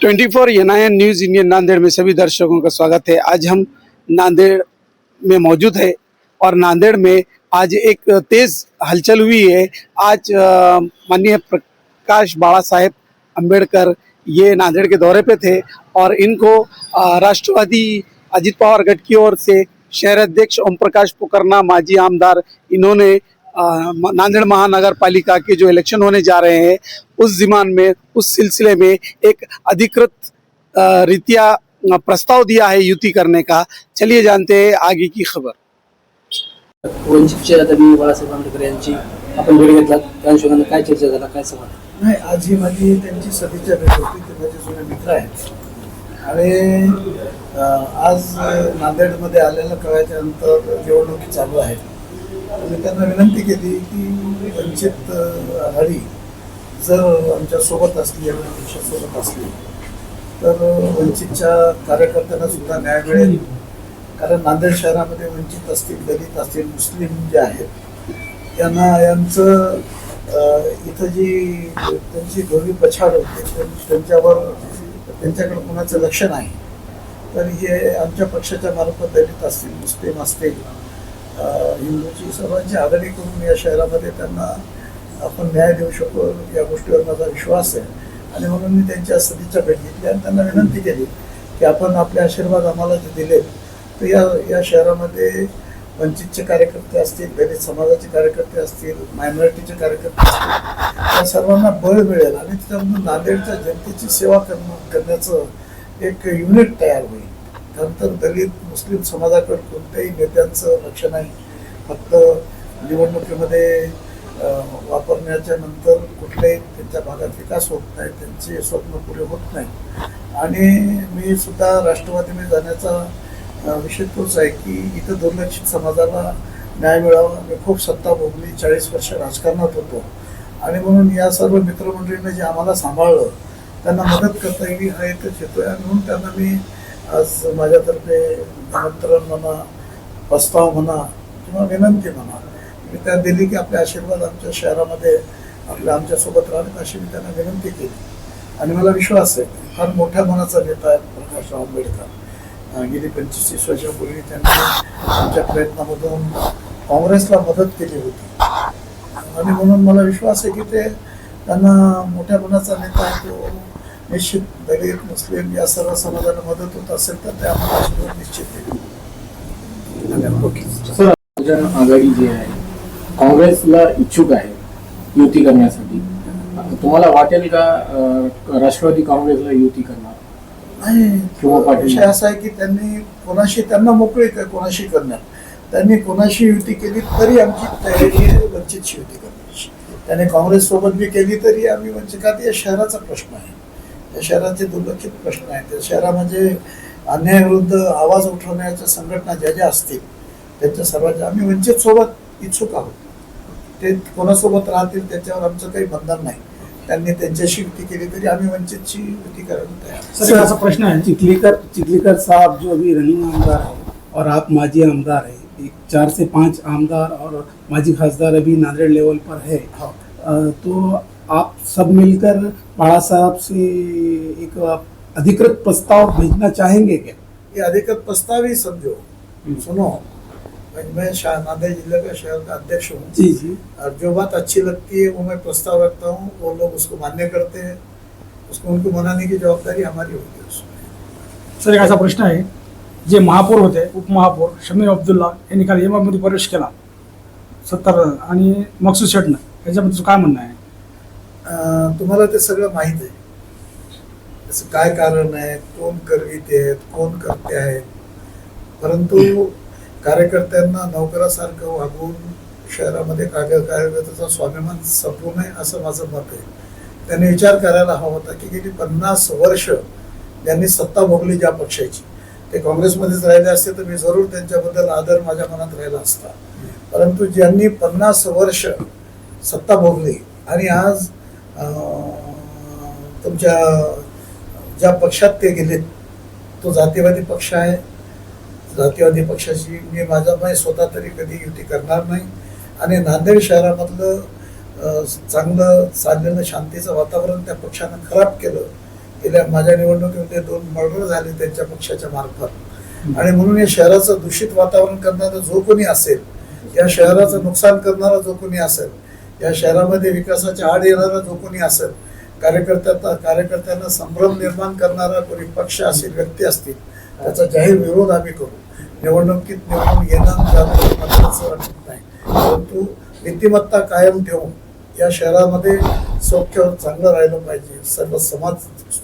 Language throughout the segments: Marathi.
24 एनआईएन न्यूज इंडियन नांदेड़ में सभी दर्शकों का स्वागत है। आज हम नांदेड़ में मौजूद है और नांदेड़ में आज एक तेज हलचल हुई है। आज माननीय प्रकाश बाला साहेब अम्बेडकर ये नांदेड़ के दौरे पे थे और इनको राष्ट्रवादी अजित पवार गट की ओर से शहर अध्यक्ष ओम प्रकाश पुकरना, माजी आमदार, इन्होंने नांदेड़ महानगर पालिका के जो इलेक्शन होने जा रहे हैं उस जिमान में, उस सिलसिले में एक अधिकृत रीत्या प्रस्ताव दिया है युति करने का। चलिए जानते हैं आगे की खबर। वंचितचे आधी बाळासाहेब आंबेडकर यांची आपण भेट घेतला, त्या अनुषंगाने काय चर्चा झाला, काय संवाद? नाही, आज ही माझी त्यांची सदिच्छा भेट होती. ते माझे जुने मित्र आहेत आणि आज नांदेडमध्ये आलेलं कळायच्या नंतर निवडणुकी चालू आहेत. मी त्यांना विनंती केली की वंचित आघाडी जर आमच्या सोबत असली आणि पक्षासोबत असली तर वंचितच्या कार्यकर्त्यांना सुद्धा न्याय मिळेल. कारण नांदेड शहरामध्ये वंचित असतील, दलित असतील, मुस्लिम जे आहेत यांचं इथं जी त्यांची गौरी पछाड होते त्यांच्याकडे कोणाचं लक्ष नाही. तर हे आमच्या पक्षाच्या मार्फत दलित असतील, मुस्लिम असतील, हिंदूची सर्वांची आघाडी करून या शहरामध्ये त्यांना आपण न्याय देऊ शकू या गोष्टीवर माझा विश्वास आहे. आणि म्हणून मी त्यांच्या सदिच्छा भेट घेतली आणि त्यांना विनंती केली की आपण आपले आशीर्वाद आम्हाला जे दिले तर या शहरामध्ये वंचितचे कार्यकर्ते असतील, दलित समाजाचे कार्यकर्ते असतील, मायनॉरिटीचे कार्यकर्ते असतील, या सर्वांना बळ मिळेल आणि त्याच्यामधून नांदेडच्या जनतेची सेवा करण्याचं एक युनिट तयार होईल. नंतर दलित मुस्लिम समाजाकडे कोणत्याही नेत्यांचं लक्ष नाही. फक्त निवडणुकीमध्ये वापरण्याच्या नंतर कुठल्याही त्यांच्या भागात विकास होत नाही, त्यांचे स्वप्न पुरे होत नाही. आणि मी सुद्धा राष्ट्रवादीने जाण्याचा विषय तोच आहे की इथं दुर्लक्षित समाजाला न्याय मिळावा. मी खूप सत्ता भोगली, 40 वर्ष राजकारणात होतो आणि म्हणून या सर्व मित्रमंडळीने जे आम्हाला सांभाळलं त्यांना मदत करता येईल हा इथंच येतोय. आणि म्हणून त्यांना मी आज माझ्यातर्फे निमंत्रण म्हणा, प्रस्ताव म्हणा किंवा विनंती म्हणा मी त्या दिली की आपले आशीर्वाद आमच्या शहरामध्ये आमच्यासोबत राहतात अशी मी त्यांना विनंती केली. आणि मला विश्वास आहे फार मोठ्या मनाचा नेता आहे प्रकाश आंबेडकर. गेली 25-30 वर्षापूर्वी त्यांनी आमच्या प्रयत्नामधून काँग्रेसला मदत केली होती आणि म्हणून मला विश्वास आहे की ते त्यांना मोठ्या मनाचा नेता आहे. तो निश्चित दलित मुस्लिम या सर्व समाजाला मदत होत असेल तर ते आम्हाला आशीर्वाद निश्चित देईल. आघाडी जी आहे काँग्रेसला इच्छुक आहे युती करण्यासाठी, तुम्हाला वाटेल का राष्ट्रवादी काँग्रेसला युती करणार? नाही, किंवा विषय असा आहे की त्यांना मोकळे काय कोणाशी करणार. त्यांनी कोणाशी युती केली तरी आमची तयारी आहे वंचितची युती करण्याची. त्याने काँग्रेस सोबत बी केली तरी आम्ही वंचित. या शहराचा प्रश्न आहे, या शहराचे दुर्लक्षित प्रश्न आहेत. त्या शहरामध्ये अन्यायाविरुद्ध आवाज उठवण्याच्या संघटना ज्या ज्या असतील त्यांच्या सर्वांच्या आम्ही वंचित सोबत इच्छुक आहोत. ते कोणासोबत राहतील त्याच्यावर आमचं काही बंधन नाही. त्यांनी त्यांच्याशी युती केली तरी आम्ही वंचितची युती करायला तयार. सर, ऐसा प्रश्न है, चिखलीकर साहब जो अभी रनिंग आमदार है और आप माजी आमदार है, 4 से 5 आमदार और माजी खासदार अभी नांदेड़ लेवल पर है, तो आप सब मिलकर बाला साहब से एक अधिकृत प्रस्ताव भेजना चाहेंगे क्या? ये अधिकृत प्रस्ताव ही समझो, सुनो, मैं नांदेड़ जिले का शहर का अध्यक्ष हूँ जी जी, और जो बात अच्छी लगती है वो मैं प्रस्ताव रखता हूँ. वो लोग उसको मान्य करते हैं, उसको उनको मनाने की जवाबदारी हमारी होती है उसमें. सर, एक असा प्रश्न आहे, जे महापौर होते उपमहापौर शमीर अब्दुल्ला यांनी काल एमआयमध्ये प्रवेश केला 70 आणि मकसूद शेटनं, याच्याबद्दल काय म्हणणं आहे? तुम्हाला ते सगळं माहीत आहे त्याचं काय कारण आहे, कोण करविते आहेत, कोण करते आहेत. परंतु कार्यकर्त्यांना नोकरासारखं वागवून शहरामध्ये कार्यकर्त्याचा स्वाभिमान संपू नये असं माझं मत आहे. त्यांनी विचार करायला हवा होता की गेली 50 वर्ष ज्यांनी सत्ता भोगली ज्या पक्षाची, ते काँग्रेसमध्येच राहिले असते तर मी जरूर त्यांच्याबद्दल आदर माझ्या मनात राहिला असता. परंतु ज्यांनी 50 वर्ष सत्ता भोगली आणि आज तुमच्या ज्या पक्षात ते गेलेत तो जातीवादी पक्ष आहे. जातीवादी पक्षाशी मी स्वतः तरी कधी युती करणार नाही. आणि नांदेड शहरामधलं चांगलं चाललेलं शांतीचं वातावरण त्या पक्षानं खराब केलं गेल्या माझ्या निवडणुकीमध्ये 2 मर्डर झाले त्यांच्या पक्षाच्या मार्फत, आणि म्हणून या शहराचं दूषित वातावरण करणारा जो कोणी असेल, या शहराचं नुकसान करणारा जो कोणी असेल, या शहरामध्ये विकासाच्या आड येणारा जो कोणी असेल, कार्यकर्त्यांना संभ्रम निर्माण करणारा कोणी पक्ष असेल, व्यक्ती असतील, त्याचा जाहीर विरोध आम्ही करू. निवडणुकीत निवडून येणं जाणं असं वाटत नाही, परंतु नीतिमत्ता कायम ठेवून या शहरामध्ये सौख्य चांगलं राहिलं पाहिजे, सर्व समाज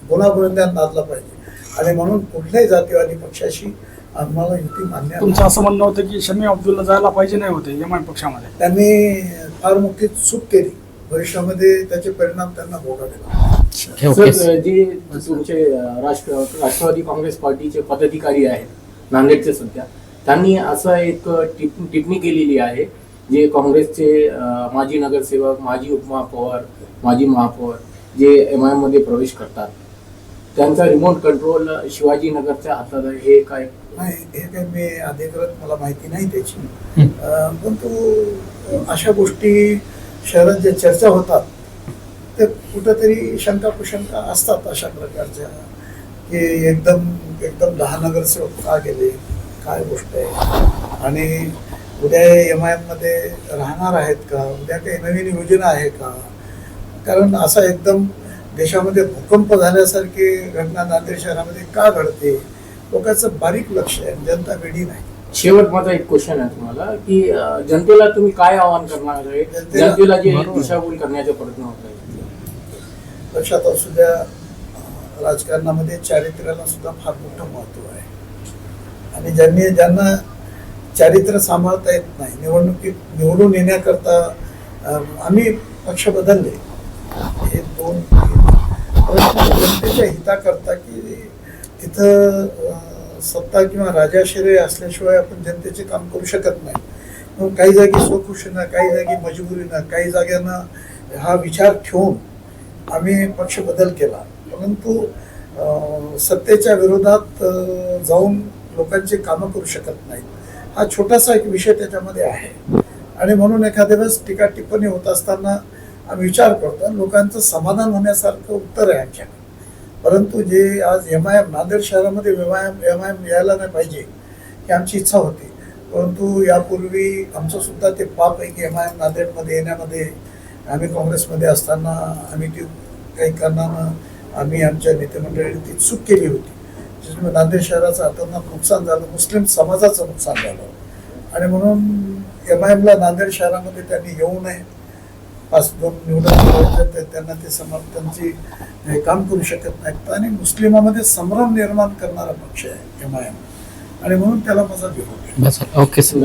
गुणागोविंदात नांदला पाहिजे, आणि म्हणून कुठल्याही जातीवादी पक्षाशी आम्हाला युती मान्य नाही. तुमचं असं म्हणणं होतं की शमी अब्दुल्ला जायला पाहिजे नाही होते एमआय पक्षामध्ये. त्यांनी फार मोठी चूक केली, भविष्यामध्ये त्याचे परिणाम त्यांना भोगावे. सर, जे तुमचे राष्ट्रवादी काँग्रेस पार्टीचे पदाधिकारी आहेत नांदेडचे सध्या, त्यांनी असं एक टिप्पणी केलेली आहे, जे काँग्रेसचे माजी नगरसेवक, माजी उपमहापौर, माजी महापौर जे MIM मध्ये प्रवेश करतात, त्यांचा रिमोट कंट्रोल शिवाजीनगरच्या हातात आहे. हे काय? नाही, हे काही मी अधिकृत मला माहिती नाही त्याची, परंतु अशा गोष्टी शहरात ज्या चर्चा होतात ते कुठंतरी शंका कुशंका असतात अशा प्रकारच्या, की एकदम 10 नगरसेवक का गेले, काय गोष्ट आहे, आणि उद्या MIM मध्ये राहणार आहेत का, उद्या काही नवीन योजना आहे का, कारण असा एकदम देशामध्ये भूकंप झाल्यासारखी घटना नांदेड शहरामध्ये का घडते, लोकांचं बारीक लक्ष आहे, जनता वेडी नाही. शेवट माझा एक क्वेश्चन आहे तुम्हाला, की जनतेला तुम्ही काय आवाहन करणार आहे, जनतेला जे दिशाभूल करण्याचा प्रयत्न होत आहे? लक्षात असू द्या, राजकारणामध्ये चारित्र्याला सुद्धा फार मोठं महत्व आहे, आणि ज्यांना चारित्र्य सांभाळता येत नाही, निवडणुकीत निवडून येण्याकरता आम्ही पक्ष बदलले, हे 2-3, परंतु जनतेच्या हिताकरता, की तिथं सत्ता किंवा राजाश्रय असल्याशिवाय आपण जनतेचे काम करू शकत नाही. म्हणून काही जागी स्वखुशीनं, काही जागी मजबुरीनं, काही जाग्यांना हा विचार ठेवून आम्ही पक्ष बदल केला, परंतु सत्तेच्या विरोधात जाऊन लोकांची कामं करू शकत नाहीत. हा छोटासा एक विषय त्याच्यामध्ये आहे, आणि म्हणून एखाद्या वेळेस टीका टिप्पणी होत असताना आम्ही विचार करतो, लोकांचं समाधान होण्यासारखं उत्तर आहे आमच्याकडे. परंतु जे आज MIM नांदेड शहरामध्ये MIM यायला नाही पाहिजे ही आमची इच्छा होती, परंतु यापूर्वी आमचं सुद्धा ते पाप आहे की MIM नांदेडमध्ये येण्यामध्ये आम्ही काँग्रेसमध्ये असताना आम्ही ती काही कारणानं आम्ही आमच्या नेतेमंडळीने ती चूक केली होती, ज्याच्यामुळे नांदेड शहराचं अतोनात नुकसान झालं, मुस्लिम समाजाचं नुकसान झालं, आणि म्हणून MIMला नांदेड शहरामध्ये त्यांनी येऊ नये. 5-2 निवडून त्यांना ते त्यांची काम करू शकत नाहीत, आणि मुस्लिमामध्ये संभ्रम निर्माण करणारा पक्ष आहे MIM, आणि म्हणून त्याला माझा विरोध आहे. Okay sir.